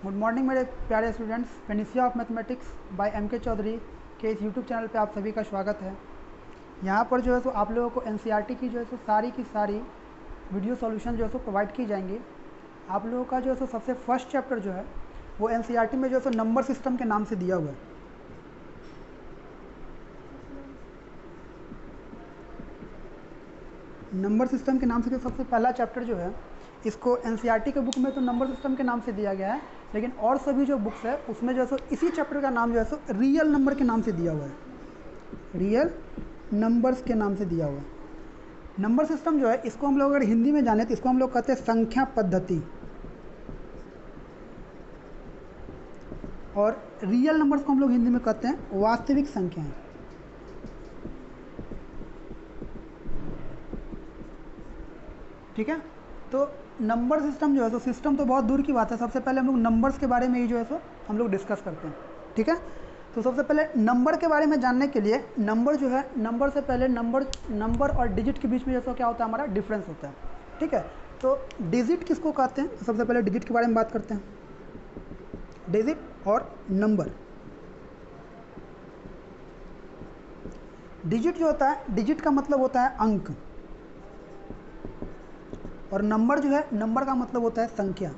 Good morning मेरे प्यारे students. Panacea of mathematics by M K. Chaudhary के इस यूट्यूब चैनल पे आप सभी का स्वागत है। यहाँ पर जो है सो आप लोगों को एनसीईआरटी की जो है सो सारी की सारी वीडियो सॉल्यूशन जो है सो प्रोवाइड की जाएंगी। आप लोगों का जो है सो सबसे फर्स्ट चैप्टर जो है वो एनसीईआरटी में जो है सो नंबर सिस्टम के नाम से दिया हुआ है। नंबर सिस्टम के नाम से जो सबसे पहला चैप्टर जो है इसको एनसीईआरटी के बुक में तो नंबर सिस्टम के नाम से दिया गया है, लेकिन और सभी जो बुक्स है उसमें जो है सो इसी चैप्टर का नाम जो है सो रियल नंबर के नाम से दिया हुआ है। रियल नंबर्स के नाम से दिया हुआ है। नंबर सिस्टम जो है इसको हम लोग अगर हिंदी में जाने तो इसको हम लोग कहते हैं संख्या पद्धति, और रियल नंबर्स को हम लोग हिंदी में कहते हैं वास्तविक संख्याएं। ठीक है, तो नंबर सिस्टम जो है तो सिस्टम तो बहुत दूर की बात है। सबसे पहले हम लोग नंबर्स के बारे में ही जो है सो हम लोग डिस्कस करते हैं। ठीक है, तो सबसे पहले नंबर के बारे में जानने के लिए नंबर जो है, नंबर से पहले नंबर और डिजिट के बीच में जैसा क्या होता है, हमारा डिफरेंस होता है। ठीक है, तो डिजिट किसको कहते हैं, तो सबसे पहले डिजिट के बारे में बात करते हैं। डिजिट और नंबर। डिजिट जो होता है, डिजिट का मतलब होता है अंक, और नंबर जो है, नंबर का मतलब होता है संख्या।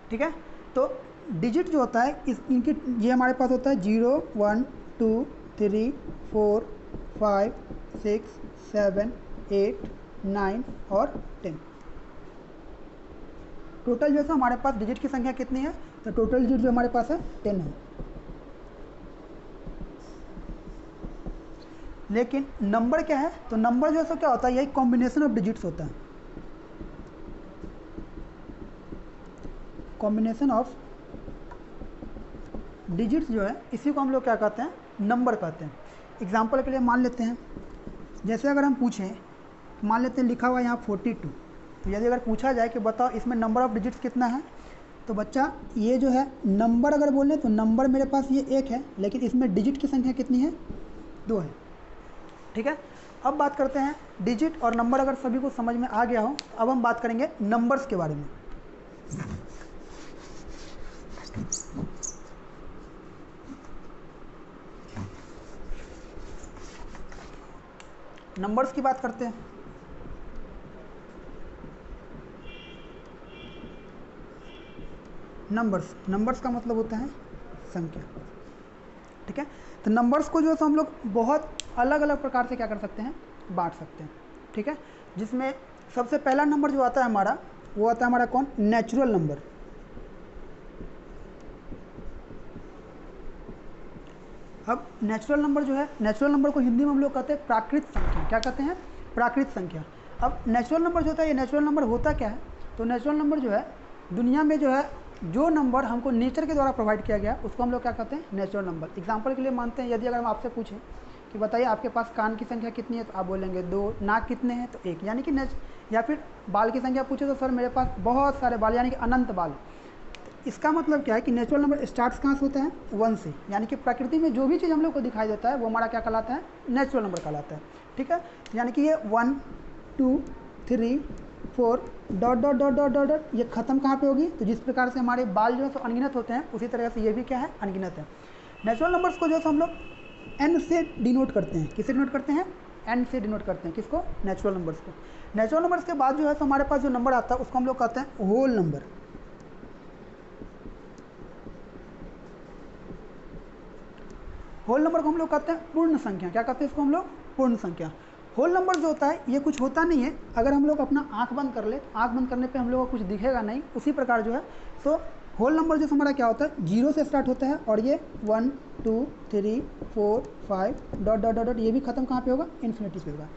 ठीक है, तो डिजिट जो होता है इनकी ये हमारे पास होता है 0 1 2 3 4 5 6 7 8 9 और 10। टोटल जो है हमारे पास डिजिट की संख्या कितनी है, तो टोटल डिजिट जो हमारे पास है 10 है। लेकिन नंबर क्या है, तो नंबर जो है सो क्या होता है, यही कॉम्बिनेशन ऑफ डिजिट्स होता है। कॉम्बिनेशन ऑफ डिजिट्स जो है इसी को हम लोग क्या कहते हैं, नंबर कहते हैं। एग्जांपल के लिए मान लेते हैं, जैसे अगर हम पूछें, मान लेते हैं लिखा हुआ यहाँ 42, तो यदि अगर पूछा जाए कि बताओ इसमें नंबर ऑफ डिजिट्स कितना है, तो बच्चा ये जो है नंबर अगर बोलें तो नंबर मेरे पास ये 1 है, लेकिन इसमें डिजिट की संख्या कितनी है, 2 है। ठीक है, अब बात करते हैं डिजिट और नंबर। अगर सभी को समझ में आ गया हो, अब हम बात करेंगे नंबर्स के बारे में। नंबर्स की बात करते हैं। नंबर्स का मतलब होता है संख्या। ठीक है, तो नंबर्स को जो है तो हम लोग बहुत अलग अलग प्रकार से क्या कर सकते हैं, बांट सकते हैं। ठीक है, जिसमें सबसे पहला नंबर जो आता है हमारा, वो आता है हमारा कौन, नेचुरल नंबर। अब नेचुरल नंबर जो है, नेचुरल नंबर को हिंदी में हम लोग कहते हैं प्राकृत संख्या। क्या कहते हैं, प्राकृत संख्या। अब नेचुरल नंबर जो होता है, ये नेचुरल नंबर होता क्या है, तो नेचुरल नंबर जो है दुनिया में जो है जो नंबर हमको नेचर के द्वारा प्रोवाइड किया गया उसको हम लोग क्या कहते हैं, नेचुरल नंबर। एग्जांपल के लिए मानते हैं, यदि अगर हम आपसे पूछें कि बताइए आपके पास कान की संख्या कितनी है, तो आप बोलेंगे 2। नाक कितने हैं, तो 1, यानी कि या फिर बाल की संख्या पूछे तो सर मेरे पास बहुत सारे बाल, यानी कि अनंत बाल। इसका मतलब क्या है कि नेचुरल नंबर स्टार्ट कहाँ से होता है, 1 से। यानी कि प्रकृति में जो भी चीज़ हम लोग को दिखाई देता है वो हमारा क्या कहलाता है, नेचुरल नंबर कहलाता है। ठीक है, यानी कि ये 1 2 3 4 dot dot dot dot dot dot, ये खत्म कहाँ पे होगी, तो जिस प्रकार से हमारे बाल जो है सो अनगिनत होते हैं, उसी तरह से ये भी क्या है, अनगिनत है। नेचुरल नंबर्स को जो है हम लोग एन से डिनोट करते हैं। किससे डिनोट करते हैं, एन से डिनोट करते हैं। किसको, नेचुरल नंबर्स को। नेचुरल नंबर्स के बाद जो है तो हमारे पास जो नंबर आता है उसको हम लोग कहते हैं होल नंबर। होल नंबर को हम लोग कहते हैं पूर्ण संख्या। क्या कहते हैं इसको हम लोग, पूर्ण संख्या। होल नंबर जो होता है ये कुछ होता नहीं है, अगर हम लोग अपना आंख बंद कर ले, आंख बंद करने पे हम लोग को कुछ दिखेगा नहीं, उसी प्रकार जो है सो होल नंबर जो हमारा क्या होता है, 0 से स्टार्ट होता है, और ये 1 2 3 4 5 डॉट डॉट डॉट डॉट, ये भी खत्म कहाँ पे होगा, इन्फिनिटी पे होगा।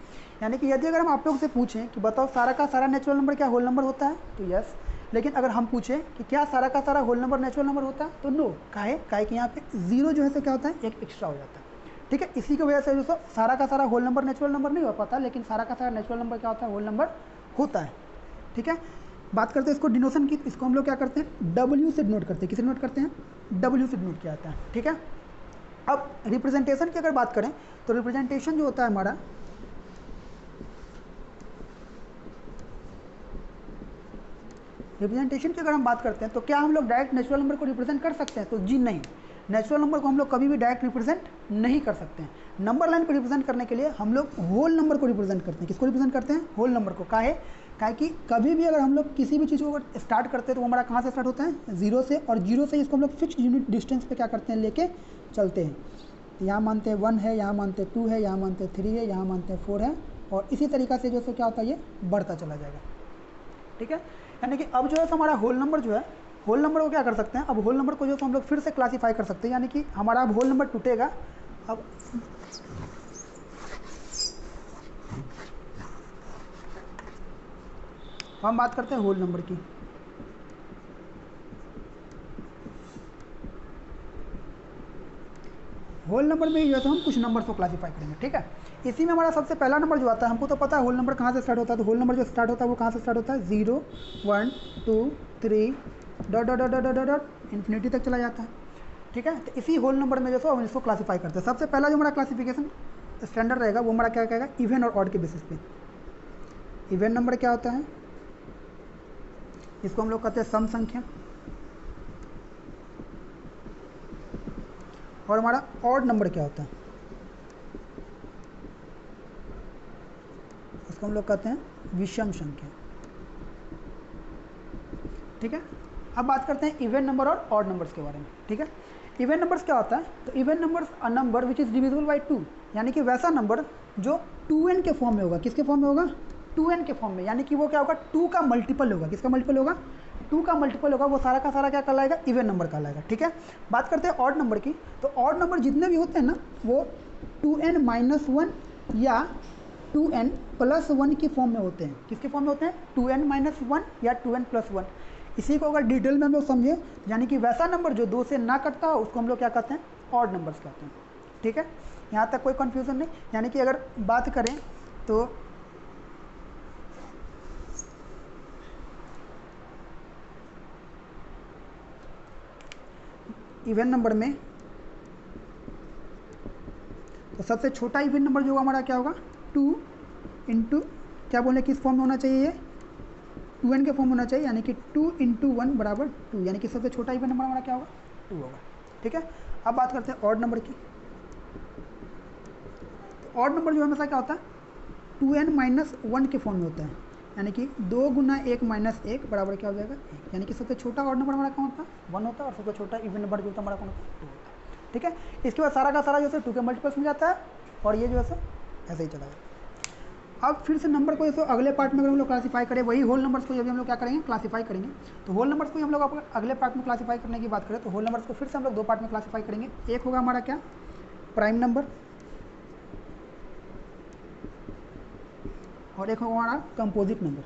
यानी कि यदि अगर हम आप लोग से पूछें कि बताओ सारा का सारा नेचुरल नंबर क्या होल नंबर होता है, तो यस। लेकिन अगर हम पूछें कि क्या सारा का सारा होल नंबर नेचुरल नंबर होता है, तो नो। काहे कि यहाँ पे 0 जो है तो क्या होता है, एक एक्स्ट्रा हो जाता है। ठीक है, इसी की वजह से दोस्तों सारा का सारा होल नंबर नेचुरल नंबर नहीं हो पाता, लेकिन सारा का सारा नेचुरल नंबर क्या होता है, होल नंबर होता है। ठीक है, बात करते हैं इसको डिनोशन की। इसको हम लोग क्या करते हैं, W से डिनोट करते हैं। किसे डिनोट करते हैं, W से डिनोट किया जाता है। ठीक है, अब रिप्रेजेंटेशन की अगर बात करें तो रिप्रेजेंटेशन जो होता है हमारा, रिप्रेजेंटेशन की अगर हम बात करते हैं तो क्या हम लोग डायरेक्ट नेचुरल नंबर को रिप्रेजेंट कर सकते हैं? तो जी नहीं, नेचुरल नंबर को हम लोग कभी भी डायरेक्ट रिप्रेजेंट नहीं कर सकते हैं। नंबर लाइन को रिप्रेजेंट करने के लिए हम लोग होल नंबर को रिप्रेजेंट करते हैं। किसको रिप्रेजेंट करते हैं? होल नंबर को। काहे कि कभी भी अगर हम लोग किसी भी चीज़ को अगर स्टार्ट करते हैं तो वो हमारा कहाँ से स्टार्ट होता है? 0 से, और 0 से इसको हम लोग फिक्स यूनिट डिस्टेंस पे क्या करते हैं? लेके चलते हैं। तो यहाँ मानते हैं 1 है, यहाँ मानते हैं 2 है, यहाँ मानते हैं 3 है, यहाँ मानते हैं 4 है, और इसी तरीक़ा से जो है क्या होता है, ये बढ़ता चला जाएगा। ठीक है, यानी कि अब जो है हमारा होल नंबर जो है, होल नंबर को क्या कर सकते हैं? अब होल नंबर को जो है हम लोग फिर से क्लासीफाई कर सकते हैं, यानी कि हमारा अब होल नंबर टूटेगा। अब हम बात करते हैं होल नंबर की। होल नंबर में जो है हम कुछ नंबर को क्लासीफाई करेंगे। ठीक है, इसी में हमारा सबसे पहला नंबर जो आता है, हमको तो पता है होल नंबर कहाँ से स्टार्ट होता है। तो होल नंबर जो स्टार्ट होता है वो कहाँ से स्टार्ट होता है? 0 1 2 3 dot dot dot dot dot infinity तक चला जाता है। ठीक है, तो इसी होल नंबर में जो है हम इसको क्लासीफाई करते हैं। सबसे पहला जो हमारा क्लासिफिकेशन स्टैंडर्ड रहेगा वो हमारा क्या कहेगा? इवन और ऑड के बेसिस पे। इवन नंबर क्या होता है? इसको हम लोग कहते हैं सम संख्या। और हमारा ऑड नंबर क्या होता है? इसको हम लोग कहते हैं विषम संख्या। ठीक है, अब बात करते हैं इवन नंबर और ऑड नंबर्स के बारे में। ठीक है, इवन नंबर्स क्या होता है? तो even numbers a number which is divisible by 2, यानी कि वैसा नंबर जो 2n के फॉर्म में होगा। किसके फॉर्म में होगा? 2n के फॉर्म में, यानी कि वो क्या होगा? 2 का मल्टीपल होगा। किसका मल्टीपल होगा? 2 का मल्टीपल होगा। वो सारा का सारा क्या कहलाएगा? इवन नंबर कहलाएगा। ठीक है, बात करते हैं ऑड नंबर की। तो ऑड नंबर जितने भी होते हैं ना, वो 2n - 1 या 2n + 1 की फॉर्म में होते हैं। किसके फॉर्म में होते हैं? 2n - 1 या 2n + 1। इसी को अगर डिटेल में हम लोग समझे, यानी कि वैसा नंबर जो 2 से ना कटता हो उसको हम लोग क्या कहते हैं? ऑड नंबर्स कहते हैं। ठीक है, यहाँ तक कोई कन्फ्यूज़न नहीं। यानी कि अगर बात करें तो इवन नंबर में तो सबसे छोटा इवन नंबर जो होगा हमारा क्या होगा? 2 इंटू क्या बोले, किस फॉर्म में होना चाहिए? ये 2n के फॉर्म में होना चाहिए, यानी कि 2 × 1 = 2, यानी कि सबसे छोटा इवन नंबर हमारा क्या होगा? 2 होगा। ठीक है, अब बात करते हैं ऑड नंबर की। तो ऑड नंबर जो हमेशा क्या होता है? 2n - 1 के फॉर्म में होता है, यानी कि 2 × 1 - 1 बराबर क्या हो जाएगा? 1, यानी कि सबसे छोटा ऑड नंबर हमारा कौन होता है? 1 होता है, और सबसे छोटा इवन नंबर जो होता है हमारा कौन होता है? 2 होता है। ठीक है, इसके बाद सारा का सारा जो है 2 के मल्टीपल्स में जाता है, और ये जो है ऐसे ही चला जाता है। अब फिर से नंबर को जैसे अगले पार्ट में अगर हम लोग क्लासीफाई करें, वही होल नंबर्स को जब हम लोग क्या करेंगे? क्लासीफाई करेंगे। तो होल नंबर्स को हम लोग अगले पार्ट में क्लासीफाई करने की बात करें तो होल नंबर्स को फिर से हम लोग 2 पार्ट में क्लासीफाई करेंगे। एक होगा हमारा क्या? प्राइम नंबर, और एक होगा हमारा कंपोजिट नंबर।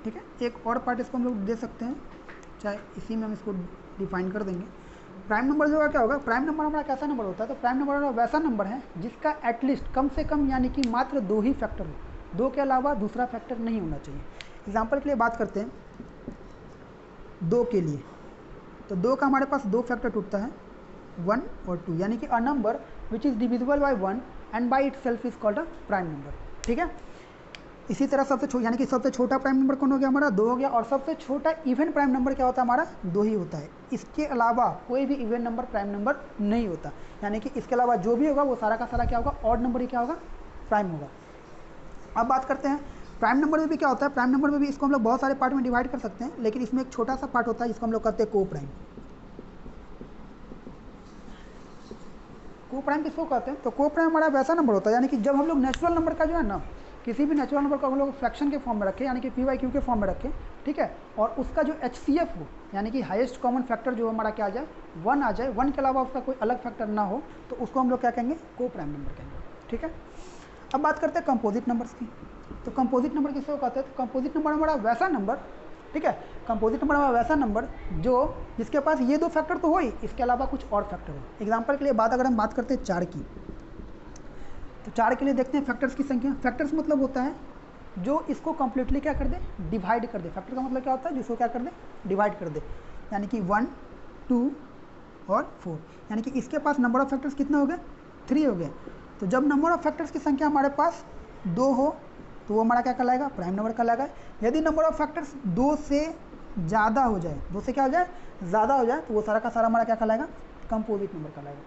ठीक है, एक और पार्ट इसको हम लोग दे सकते हैं, चाहे इसी में हम इसको डिफाइन कर देंगे। प्राइम नंबर जो है क्या होगा? प्राइम नंबर हमारा कैसा नंबर होता है? तो प्राइम नंबर हमारा वैसा नंबर है जिसका एटलीस्ट कम से कम, यानी कि मात्र 2 ही फैक्टर हो। 2 के अलावा दूसरा फैक्टर नहीं होना चाहिए। एग्जाम्पल के लिए बात करते हैं 2 के लिए, तो 2 का हमारे पास 2 फैक्टर टूटता है, 1 और 2, यानी कि a number which is divisible by 1 and by itself is called a prime number. ठीक है, इसी तरह यानी कि सबसे छोटा प्राइम नंबर कौन हो गया? हमारा 2 हो गया। और सबसे छोटा इवन प्राइम नंबर क्या होता है? हमारा 2 ही होता है। इसके अलावा कोई भी इवन नंबर प्राइम नंबर नहीं होता, यानी कि इसके अलावा जो भी होगा वो सारा का सारा क्या होगा? ऑड नंबर ही क्या होगा? प्राइम होगा। अब बात करते हैं प्राइम नंबर में भी क्या होता है। प्राइम नंबर में भी इसको हम लोग बहुत सारे पार्ट में डिवाइड कर सकते हैं, लेकिन इसमें एक छोटा सा पार्ट होता है जिसको हम लोग कहते हैं को प्राइम। को प्राइम किसको कहते हैं? तो को प्राइम हमारा वैसा नंबर होता है, यानी कि जब हम लोग नेचुरल नंबर का जो है ना, किसी भी नेचुरल नंबर को हम लोग फ्रैक्शन के फॉर्म में रखें, यानी कि p/q के फॉर्म में रखें। ठीक है, और उसका जो HCF हो, यानी कि हाईएस्ट कॉमन फैक्टर जो हमारा क्या आ जाए? 1 आ जाए। 1 के अलावा उसका कोई अलग फैक्टर ना हो, तो उसको हम लोग क्या कहेंगे? को प्राइम नंबर कहेंगे। ठीक है, अब बात करते हैं कंपोजिट नंबर्स की। तो कंपोजिट नंबर किसको कहते हैं? तो कंपोजिट नंबर हमारा वैसा नंबर, ठीक है, कंपोजिट नंबर हमारा वैसा नंबर जिसके पास ये 2 फैक्टर तो हो ही, इसके अलावा कुछ और फैक्टर हो। एग्जाम्पल के लिए अगर हम बात करते हैं 4 की, तो 4 के लिए देखते हैं फैक्टर्स की संख्या। फैक्टर्स मतलब होता है जो इसको कंप्लीटली क्या कर दे? डिवाइड कर दे। फैक्टर का मतलब क्या होता है? जिसको क्या कर दे? डिवाइड कर दे, यानी कि 1 2 और 4, यानी कि इसके पास नंबर ऑफ फैक्टर्स कितने हो गए? 3 हो गए। तो जब नंबर ऑफ फैक्टर्स की संख्या हमारे पास 2 हो तो वो हमारा क्या कहलाएगा, प्राइम नंबर कहलाएगा। यदि नंबर ऑफ फैक्टर्स 2 से ज़्यादा हो जाए, 2 से क्या हो जाए, ज़्यादा हो जाए, तो वो सारा का सारा हमारा क्या कहलाएगा, कंपोजिट नंबर कहलाएगा।